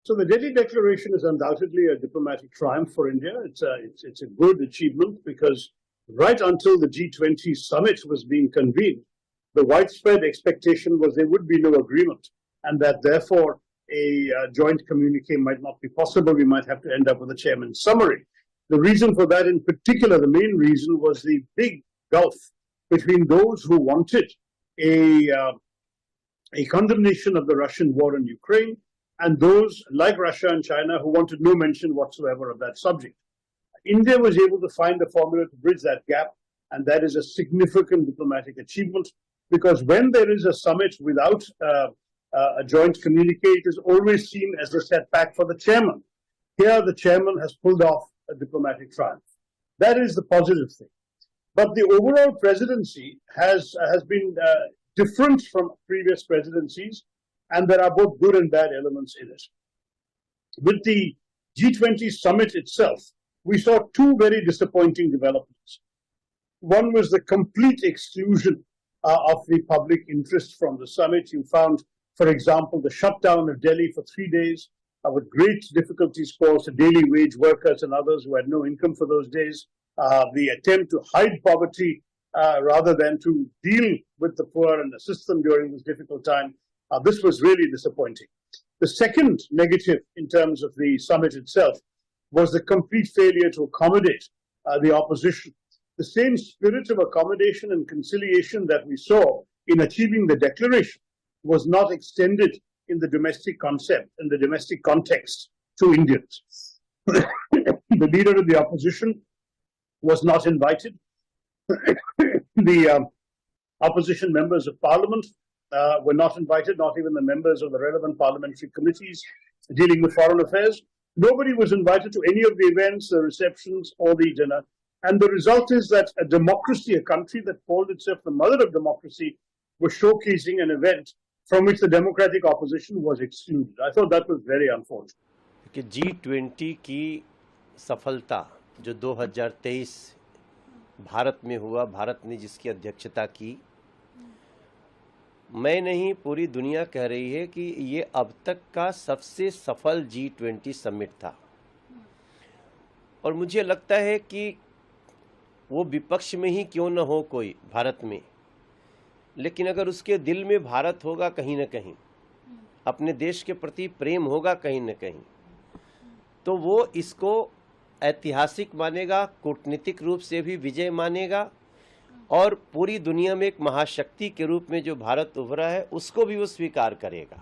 So the Delhi Declaration is undoubtedly a diplomatic triumph for India. It's a good achievement because right until the G20 summit was being convened, the widespread expectation was there would be no agreement, and that therefore a joint communique might not be possible. We might have to end up with a chairman's summary. The reason for that in particular, the main reason, was the big gulf between those who wanted a condemnation of the Russian war in Ukraine and those like Russia and China who wanted no mention whatsoever of that subject. India was able to find a formula to bridge that gap, and that is a significant diplomatic achievement, because when there is a summit without a joint communique, it is always seen as a setback for the chairman. Here, the chairman has pulled off a diplomatic triumph. That is the positive thing. But the overall presidency has been different from previous presidencies, and there are both good and bad elements in it. With the G20 summit itself, we saw two very disappointing developments. One was the complete exclusion of the public interest from the summit. You found, for example, the shutdown of Delhi for 3 days, with great difficulties caused to daily wage workers and others who had no income for those days. The attempt to hide poverty rather than to deal with the poor and assist them during this difficult time. This was really disappointing. The second negative in terms of the summit itself was the complete failure to accommodate the opposition. The same spirit of accommodation and conciliation that we saw in achieving the declaration was not extended in the domestic concept, in the domestic context, to Indians. The leader of the opposition was not invited. The opposition members of parliament were not invited, not even the members of the relevant parliamentary committees dealing with foreign affairs. Nobody was invited to any of the events, the receptions, or the dinner. And the result is that a democracy, a country that called itself the mother of democracy, was showcasing an event from which the democratic opposition was excluded. I thought that was very unfortunate. कि G20 की सफलता जो 2023 भारत में हुआ, भारत ने जिसकी अध्यक्षता की, मैं नहीं पूरी दुनिया कह रही है कि ये अब तक का सबसे सफल G20 समिट था। और मुझे लगता है कि वो विपक्ष में ही क्यों न हो कोई भारत में, लेकिन अगर उसके दिल में भारत होगा कहीं न कहीं, अपने देश के प्रति प्रेम होगा कहीं न कहीं, तो वो इसको ऐतिहासिक मानेगा, कूटनीतिक रूप से भी विजय मानेगा, और पूरी दुनिया में एक महाशक्ति के रूप में जो भारत उभरा है उसको भी वो स्वीकार करेगा।